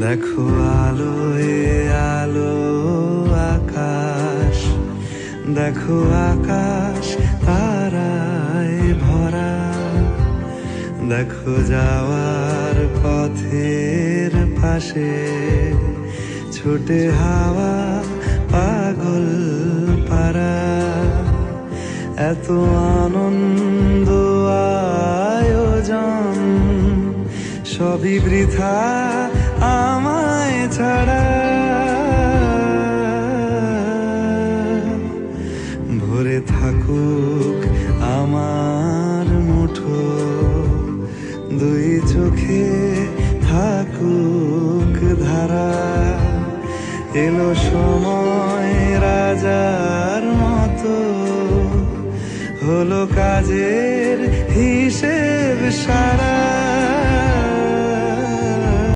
দেখো আলোয় আলো আকাশ, দেখো আকাশ তারায় ভরা। দেখো যাওয়ার পথের পাশে ছুটে হাওয়া পাগল পারা। এত আনন্দ আয়োজন সবই বৃথা আমায় ছাড়া। ভরে থাকুক আমার মুঠো, দুই চোখে থাকুক ধারা। এলো সময় রাজার মতো, হলো কাজের হিসেব সারা।